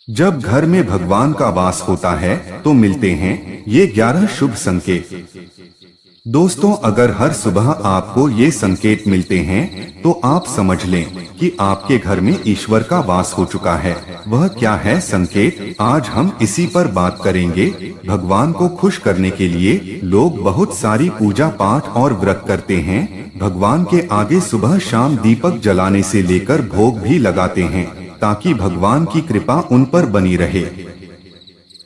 जब घर में भगवान का वास होता है तो मिलते हैं ये 11 शुभ संकेत। दोस्तों, अगर हर सुबह आपको ये संकेत मिलते हैं तो आप समझ लें कि आपके घर में ईश्वर का वास हो चुका है। वह क्या है संकेत, आज हम इसी पर बात करेंगे। भगवान को खुश करने के लिए लोग बहुत सारी पूजा पाठ और व्रत करते हैं। भगवान के आगे सुबह शाम दीपक जलाने से लेकर भोग भी लगाते हैं ताकि भगवान की कृपा उन पर बनी रहे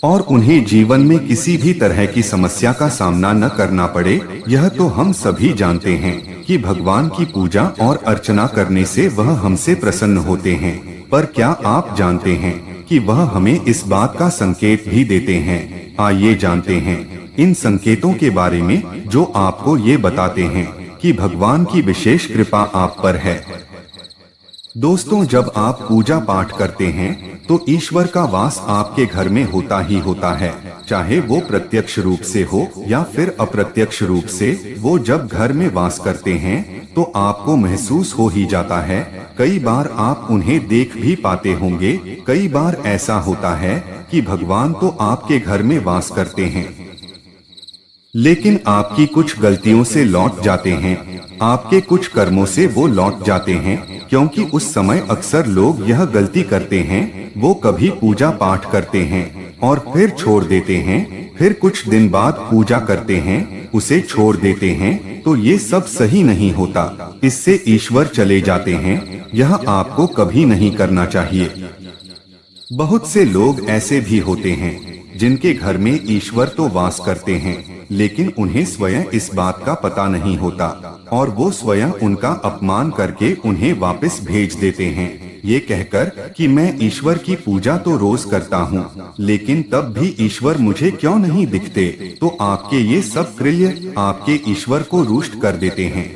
और उन्हें जीवन में किसी भी तरह की समस्या का सामना न करना पड़े। यह तो हम सभी जानते हैं कि भगवान की पूजा और अर्चना करने से वह हमसे प्रसन्न होते हैं, पर क्या आप जानते हैं कि वह हमें इस बात का संकेत भी देते हैं? आइए जानते हैं इन संकेतों के बारे में जो आपको ये बताते हैं कि भगवान की विशेष कृपा आप पर है। दोस्तों, जब आप पूजा पाठ करते हैं तो ईश्वर का वास आपके घर में होता ही होता है, चाहे वो प्रत्यक्ष रूप से हो या फिर अप्रत्यक्ष रूप से। वो जब घर में वास करते हैं तो आपको महसूस हो ही जाता है। कई बार आप उन्हें देख भी पाते होंगे। कई बार ऐसा होता है कि भगवान तो आपके घर में वास करते हैं, लेकिन आपकी कुछ गलतियों से लौट जाते हैं, आपके कुछ कर्मों से वो लौट जाते हैं। क्योंकि उस समय अक्सर लोग यह गलती करते हैं, वो कभी पूजा पाठ करते हैं और फिर छोड़ देते हैं, फिर कुछ दिन बाद पूजा करते हैं, उसे छोड़ देते हैं। तो ये सब सही नहीं होता, इससे ईश्वर चले जाते हैं। यह आपको कभी नहीं करना चाहिए। बहुत से लोग ऐसे भी होते हैं जिनके घर में ईश्वर तो वास करते हैं, लेकिन उन्हें स्वयं इस बात का पता नहीं होता और वो स्वयं उनका अपमान करके उन्हें वापस भेज देते हैं, ये कहकर कि मैं ईश्वर की पूजा तो रोज करता हूँ, लेकिन तब भी ईश्वर मुझे क्यों नहीं दिखते। तो आपके ये सब कृत्य आपके ईश्वर को रुष्ट कर देते हैं।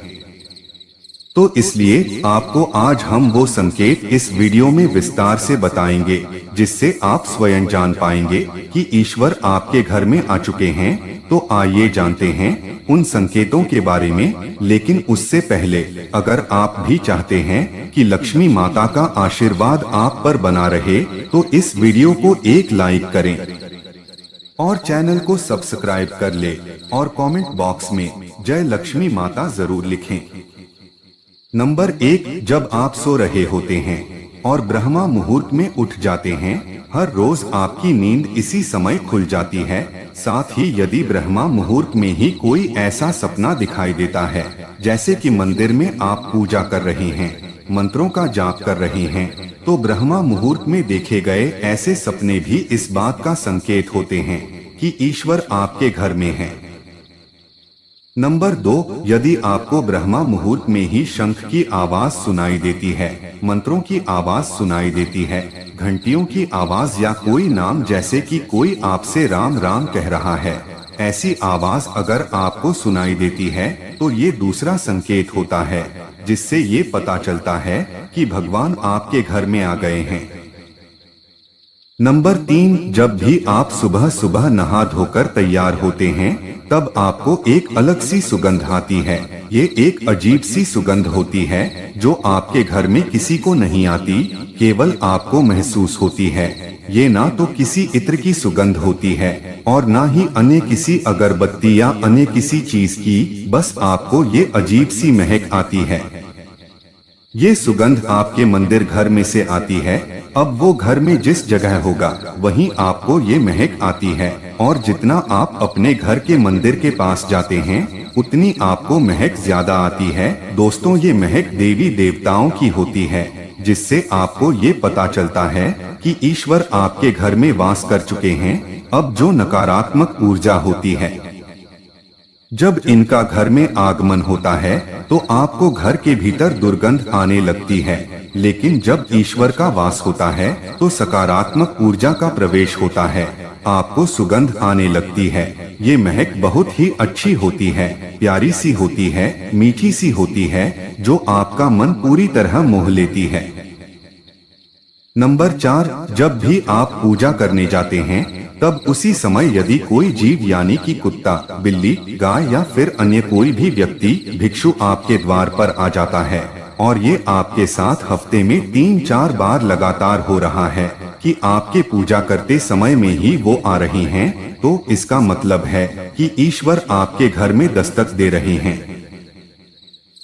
तो इसलिए आपको आज हम वो संकेत इस वीडियो में विस्तार से बताएंगे जिससे आप स्वयं जान पाएंगे कि ईश्वर आपके घर में आ चुके हैं। तो आइए जानते हैं उन संकेतों के बारे में। लेकिन उससे पहले अगर आप भी चाहते हैं कि लक्ष्मी माता का आशीर्वाद आप पर बना रहे तो इस वीडियो को एक लाइक करें और चैनल को सब्सक्राइब कर ले और कमेंट बॉक्स में जय लक्ष्मी माता जरूर लिखें। नंबर 1, जब आप सो रहे होते हैं और ब्रह्मा मुहूर्त में उठ जाते हैं। हर रोज आपकी नींद इसी समय खुल जाती है। साथ ही यदि ब्रह्मा मुहूर्त में ही कोई ऐसा सपना दिखाई देता है जैसे कि मंदिर में आप पूजा कर रहे हैं, मंत्रों का जाप कर रहे हैं, तो ब्रह्मा मुहूर्त में देखे गए ऐसे सपने भी इस बात का संकेत होते हैं कि ईश्वर आपके घर में है। नंबर 2, यदि आपको ब्रह्मा मुहूर्त में ही शंख की आवाज सुनाई देती है, मंत्रों की आवाज सुनाई देती है, घंटियों की आवाज या कोई नाम जैसे कि कोई आपसे राम राम कह रहा है, ऐसी आवाज अगर आपको सुनाई देती है तो ये दूसरा संकेत होता है जिससे ये पता चलता है कि भगवान आपके घर में आ गए हैं। नंबर 3, जब भी आप सुबह सुबह नहा धोकर तैयार होते हैं तब आपको एक अलग सी सुगंध आती है। ये एक अजीब सी सुगंध होती है जो आपके घर में किसी को नहीं आती, केवल आपको महसूस होती है। ये ना तो किसी इत्र की सुगंध होती है और ना ही अन्य किसी अगरबत्ती या अन्य किसी चीज की, बस आपको ये अजीब सी महक आती है। ये सुगंध आपके मंदिर घर में से आती है। अब वो घर में जिस जगह होगा वहीं आपको ये महक आती है और जितना आप अपने घर के मंदिर के पास जाते हैं उतनी आपको महक ज्यादा आती है। दोस्तों, ये महक देवी देवताओं की होती है जिससे आपको ये पता चलता है कि ईश्वर आपके घर में वास कर चुके हैं। अब जो नकारात्मक ऊर्जा होती है, जब इनका घर में आगमन होता है तो आपको घर के भीतर दुर्गंध आने लगती है, लेकिन जब ईश्वर का वास होता है तो सकारात्मक ऊर्जा का प्रवेश होता है, आपको सुगंध आने लगती है। ये महक बहुत ही अच्छी होती है, प्यारी सी होती है, मीठी सी होती है, जो आपका मन पूरी तरह मोह लेती है। नंबर 4, जब भी आप पूजा करने जाते हैं तब उसी समय यदि कोई जीव यानी कि कुत्ता, बिल्ली, गाय या फिर अन्य कोई भी व्यक्ति भिक्षु आपके द्वार पर आ जाता है और ये आपके साथ हफ्ते में 3-4 बार लगातार हो रहा है कि आपके पूजा करते समय में ही वो आ रही हैं, तो इसका मतलब है कि ईश्वर आपके घर में दस्तक दे रहे हैं।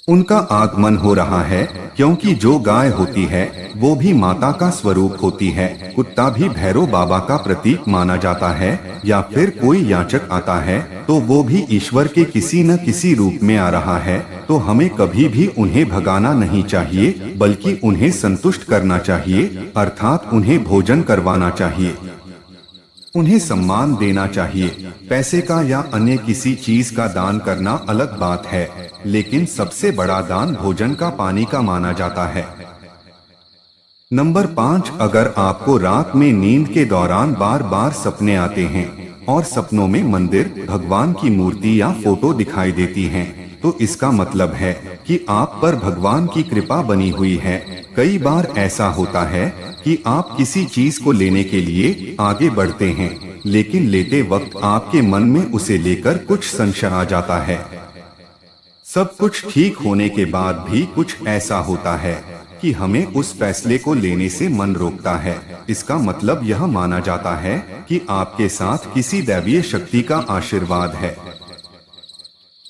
उनका आगमन हो रहा है, क्योंकि जो गाय होती है वो भी माता का स्वरूप होती है। कुत्ता भी भैरव बाबा का प्रतीक माना जाता है, या फिर कोई याचक आता है तो वो भी ईश्वर के किसी न किसी रूप में आ रहा है। तो हमें कभी भी उन्हें भगाना नहीं चाहिए, बल्कि उन्हें संतुष्ट करना चाहिए, अर्थात उन्हें भोजन करवाना चाहिए, उन्हें सम्मान देना चाहिए। पैसे का या अन्य किसी चीज का दान करना अलग बात है, लेकिन सबसे बड़ा दान भोजन का, पानी का माना जाता है। नंबर 5, अगर आपको रात में नींद के दौरान बार बार सपने आते हैं और सपनों में मंदिर, भगवान की मूर्ति या फोटो दिखाई देती हैं, तो इसका मतलब है कि आप पर भगवान की कृपा बनी हुई है। कई बार ऐसा होता है कि आप किसी चीज को लेने के लिए आगे बढ़ते हैं, लेकिन लेते वक्त आपके मन में उसे लेकर कुछ संशय आ जाता है। सब कुछ ठीक होने के बाद भी कुछ ऐसा होता है कि हमें उस फैसले को लेने से मन रोकता है। इसका मतलब यह माना जाता है कि आपके साथ किसी दैवीय शक्ति का आशीर्वाद है।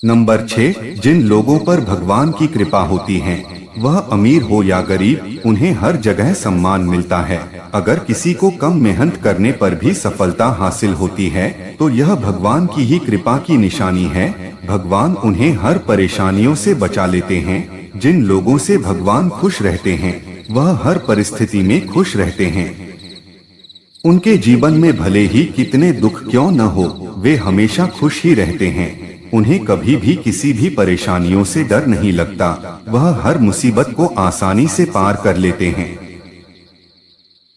नंबर 6, जिन लोगों पर भगवान की कृपा होती है, वह अमीर हो या गरीब, उन्हें हर जगह सम्मान मिलता है। अगर किसी को कम मेहनत करने पर भी सफलता हासिल होती है, तो यह भगवान की ही कृपा की निशानी है। भगवान उन्हें हर परेशानियों से बचा लेते हैं। जिन लोगों से भगवान खुश रहते हैं, वह हर परिस्थिति में खुश रहते हैं। उनके जीवन में भले ही कितने दुख क्यों न हो, वे हमेशा खुश ही रहते हैं। उन्हें कभी भी किसी भी परेशानियों से डर नहीं लगता। वह हर मुसीबत को आसानी से पार कर लेते हैं।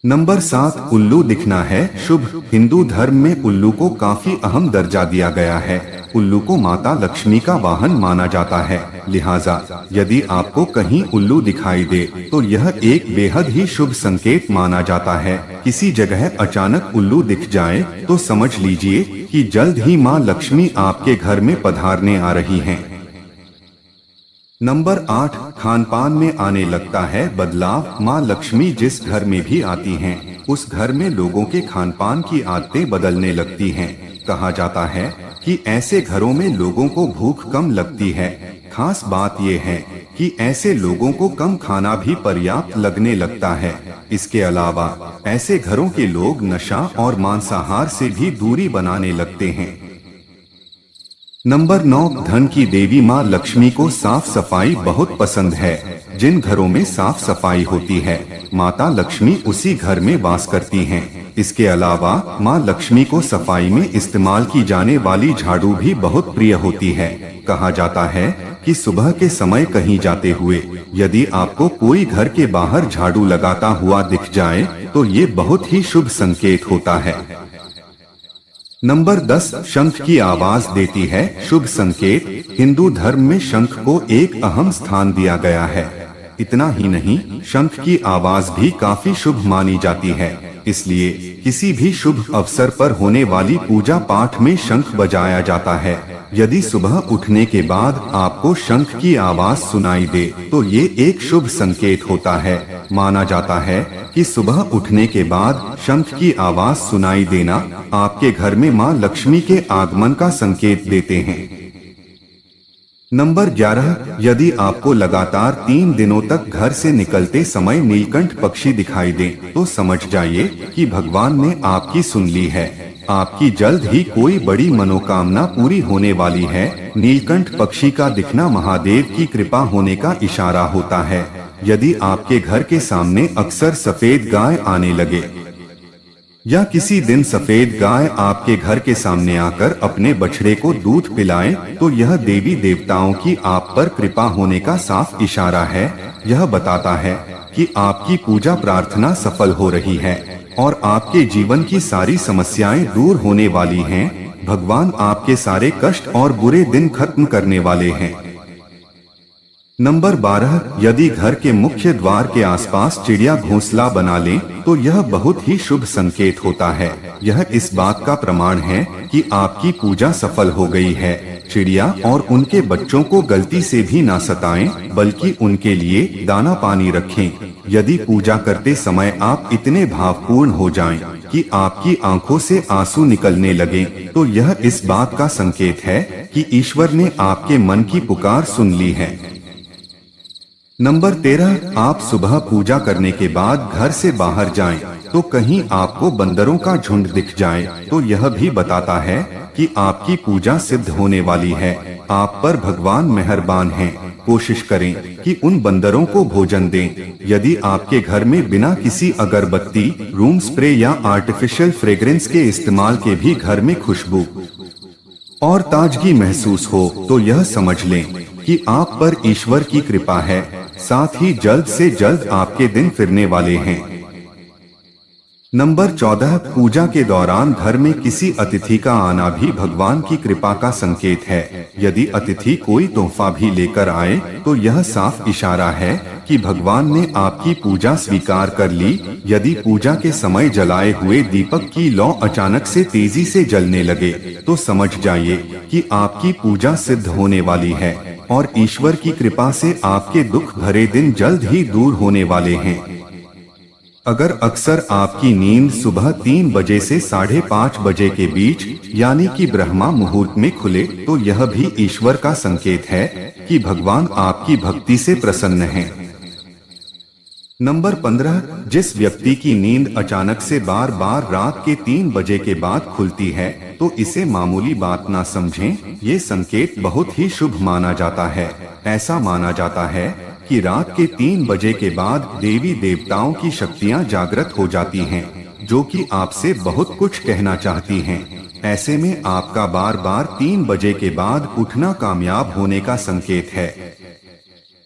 नंबर 7, उल्लू दिखना है शुभ। हिंदू धर्म में उल्लू को काफी अहम दर्जा दिया गया है। उल्लू को माता लक्ष्मी का वाहन माना जाता है। लिहाजा यदि आपको कहीं उल्लू दिखाई दे तो यह एक बेहद ही शुभ संकेत माना जाता है। किसी जगह अचानक उल्लू दिख जाए तो समझ लीजिए कि जल्द ही माँ लक्ष्मी आपके घर में पधारने आ रही हैं। नंबर 8, खान पान में आने लगता है बदलाव। माँ लक्ष्मी जिस घर में भी आती हैं, उस घर में लोगों के खान पान की आदतें बदलने लगती हैं। कहा जाता है कि ऐसे घरों में लोगों को भूख कम लगती है। खास बात यह है कि ऐसे लोगों को कम खाना भी पर्याप्त लगने लगता है। इसके अलावा ऐसे घरों के लोग नशा और मांसाहार से भी दूरी बनाने लगते हैं। नंबर 9, धन की देवी माँ लक्ष्मी को साफ सफाई बहुत पसंद है। जिन घरों में साफ सफाई होती है, माता लक्ष्मी उसी घर में वास करती हैं। इसके अलावा माँ लक्ष्मी को सफाई में इस्तेमाल की जाने वाली झाड़ू भी बहुत प्रिय होती है। कहा जाता है कि सुबह के समय कहीं जाते हुए यदि आपको कोई घर के बाहर झाड़ू लगाता हुआ दिख जाए तो ये बहुत ही शुभ संकेत होता है। नंबर 10, शंख की आवाज देती है शुभ संकेत। हिंदू धर्म में शंख को एक अहम स्थान दिया गया है। इतना ही नहीं, शंख की आवाज भी काफी शुभ मानी जाती है। इसलिए किसी भी शुभ अवसर पर होने वाली पूजा पाठ में शंख बजाया जाता है। यदि सुबह उठने के बाद आपको शंख की आवाज सुनाई दे तो ये एक शुभ संकेत होता है। माना जाता है कि सुबह उठने के बाद शंख की आवाज सुनाई देना आपके घर में माँ लक्ष्मी के आगमन का संकेत देते हैं। नंबर 11, यदि आपको लगातार 3 दिनों तक घर से निकलते समय नीलकंठ पक्षी दिखाई दे तो समझ जाइए कि भगवान ने आपकी सुन ली है। आपकी जल्द ही कोई बड़ी मनोकामना पूरी होने वाली है। नीलकंठ पक्षी का दिखना महादेव की कृपा होने का इशारा होता है। यदि आपके घर के सामने अक्सर सफेद गाय आने लगे या किसी दिन सफेद गाय आपके घर के सामने आकर अपने बछड़े को दूध पिलाए तो यह देवी देवताओं की आप पर कृपा होने का साफ इशारा है। यह बताता है कि आपकी पूजा प्रार्थना सफल हो रही है और आपके जीवन की सारी समस्याएं दूर होने वाली हैं। भगवान आपके सारे कष्ट और बुरे दिन खत्म करने वाले हैं। नंबर 12, यदि घर के मुख्य द्वार के आसपास चिड़िया घोंसला बना ले तो यह बहुत ही शुभ संकेत होता है। यह इस बात का प्रमाण है कि आपकी पूजा सफल हो गई है। चिड़िया और उनके बच्चों को गलती से भी ना सताएं, बल्कि उनके लिए दाना पानी रखें। यदि पूजा करते समय आप इतने भावपूर्ण हो जाएं कि आपकी आंखों से आंसू निकलने लगे, तो यह इस बात का संकेत है कि ईश्वर ने आपके मन की पुकार सुन ली है। नंबर 13, आप सुबह पूजा करने के बाद घर से बाहर जाएं, तो कहीं आपको बंदरों का झुंड दिख जाए तो यह भी बताता है कि आपकी पूजा सिद्ध होने वाली है। आप पर भगवान मेहरबान हैं। कोशिश करें कि उन बंदरों को भोजन दें। यदि आपके घर में बिना किसी अगरबत्ती, रूम स्प्रे या आर्टिफिशियल फ्रेग्रेंस के इस्तेमाल के भी घर में खुशबू और ताजगी महसूस हो, तो यह समझ लें कि आप पर ईश्वर की कृपा है। साथ ही जल्द से जल्द आपके दिन फिरने वाले हैं। नंबर 14, पूजा के दौरान घर में किसी अतिथि का आना भी भगवान की कृपा का संकेत है। यदि अतिथि कोई तोहफा भी लेकर आए तो यह साफ इशारा है कि भगवान ने आपकी पूजा स्वीकार कर ली। यदि पूजा के समय जलाए हुए दीपक की लौ अचानक से तेजी से जलने लगे तो समझ जाइए कि आपकी पूजा सिद्ध होने वाली है और ईश्वर की कृपा से आपके दुख भरे दिन जल्द ही दूर होने वाले हैं। अगर अक्सर आपकी नींद सुबह 3 बजे से 5:30 बजे के बीच यानी कि ब्रह्मा मुहूर्त में खुले तो यह भी ईश्वर का संकेत है कि भगवान आपकी भक्ति से प्रसन्न हैं। नंबर 15, जिस व्यक्ति की नींद अचानक से बार बार रात के 3 बजे के बाद खुलती है तो इसे मामूली बात ना समझें। ये संकेत बहुत ही शुभ माना जाता है। ऐसा माना जाता है कि रात के 3 बजे के बाद देवी देवताओं की शक्तियां जागृत हो जाती हैं, जो कि आपसे बहुत कुछ कहना चाहती हैं। ऐसे में आपका बार बार 3 बजे के बाद उठना कामयाब होने का संकेत है।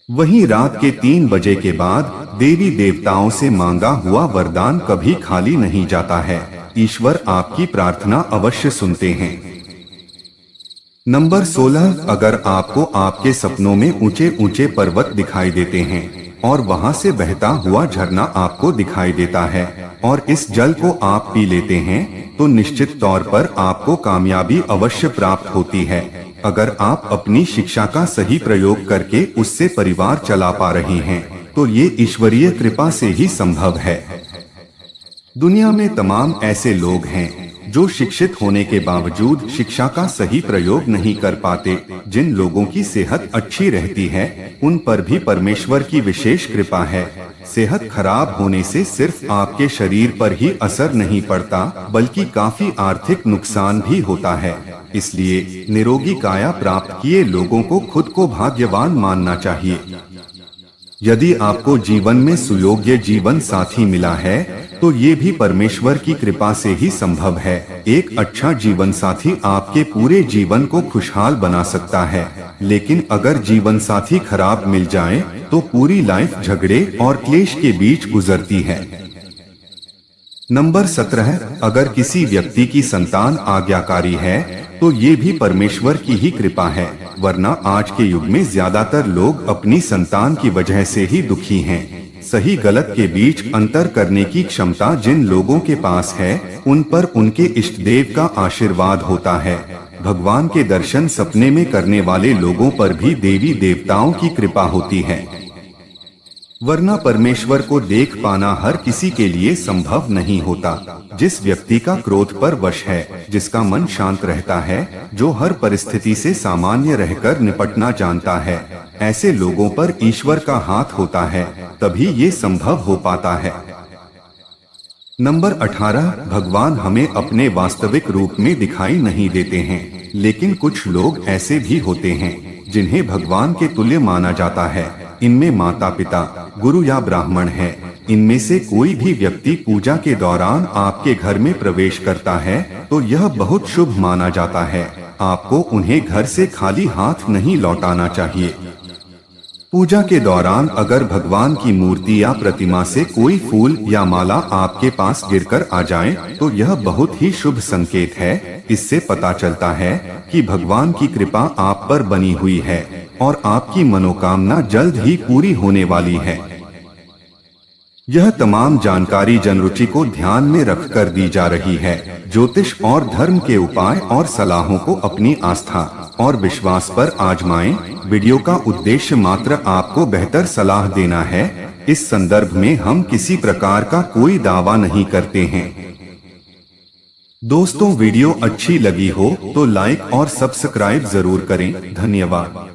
वहीं रात के 3 बजे के बाद देवी देवताओं से मांगा हुआ वरदान कभी खाली नहीं जाता है। ईश्वर आपकी प्रार्थना अवश्य सुनते हैं। नंबर 16, अगर आपको आपके सपनों में ऊंचे ऊंचे पर्वत दिखाई देते हैं और वहां से बहता हुआ झरना आपको दिखाई देता है और इस जल को आप पी लेते हैं तो निश्चित तौर पर आपको कामयाबी अवश्य प्राप्त होती है। अगर आप अपनी शिक्षा का सही प्रयोग करके उससे परिवार चला पा रहे हैं तो ये ईश्वरीय कृपा से ही संभव है। दुनिया में तमाम ऐसे लोग हैं जो शिक्षित होने के बावजूद शिक्षा का सही प्रयोग नहीं कर पाते। जिन लोगों की सेहत अच्छी रहती है उन पर भी परमेश्वर की विशेष कृपा है। सेहत खराब होने से सिर्फ आपके शरीर पर ही असर नहीं पड़ता बल्कि काफी आर्थिक नुकसान भी होता है। इसलिए निरोगी काया प्राप्त किए लोगों को खुद को भाग्यवान मानना चाहिए। यदि आपको जीवन में सुयोग्य जीवन साथी मिला है तो ये भी परमेश्वर की कृपा से ही संभव है। एक अच्छा जीवन साथी आपके पूरे जीवन को खुशहाल बना सकता है, लेकिन अगर जीवन साथी खराब मिल जाए तो पूरी लाइफ झगड़े और क्लेश के बीच गुजरती है। नंबर 17, अगर किसी व्यक्ति की संतान आज्ञाकारी है तो ये भी परमेश्वर की ही कृपा है, वरना आज के युग में ज्यादातर लोग अपनी संतान की वजह से ही दुखी हैं। सही गलत के बीच अंतर करने की क्षमता जिन लोगों के पास है उन पर उनके इष्ट देव का आशीर्वाद होता है। भगवान के दर्शन सपने में करने वाले लोगों पर भी देवी देवताओं की कृपा होती है, वरना परमेश्वर को देख पाना हर किसी के लिए संभव नहीं होता। जिस व्यक्ति का क्रोध पर वश है, जिसका मन शांत रहता है, जो हर परिस्थिति से सामान्य रहकर निपटना जानता है, ऐसे लोगों पर ईश्वर का हाथ होता है, तभी ये संभव हो पाता है। नंबर 18, भगवान हमें अपने वास्तविक रूप में दिखाई नहीं देते हैं, लेकिन कुछ लोग ऐसे भी होते हैं जिन्हें भगवान के तुल्य माना जाता है। इनमें माता पिता, गुरु या ब्राह्मण है। इनमें से कोई भी व्यक्ति पूजा के दौरान आपके घर में प्रवेश करता है तो यह बहुत शुभ माना जाता है। आपको उन्हें घर से खाली हाथ नहीं लौटाना चाहिए। पूजा के दौरान अगर भगवान की मूर्ति या प्रतिमा से कोई फूल या माला आपके पास गिरकर आ जाए तो यह बहुत ही शुभ संकेत है। इससे पता चलता है कि भगवान की कृपा आप पर बनी हुई है और आपकी मनोकामना जल्द ही पूरी होने वाली है। यह तमाम जानकारी जनरुचि को ध्यान में रखकर दी जा रही है। ज्योतिष और धर्म के उपाय और सलाहों को अपनी आस्था और विश्वास पर आजमाएं। वीडियो का उद्देश्य मात्र आपको बेहतर सलाह देना है, इस संदर्भ में हम किसी प्रकार का कोई दावा नहीं करते हैं। दोस्तों, वीडियो अच्छी लगी हो तो लाइक और सब्सक्राइब जरूर करें। धन्यवाद।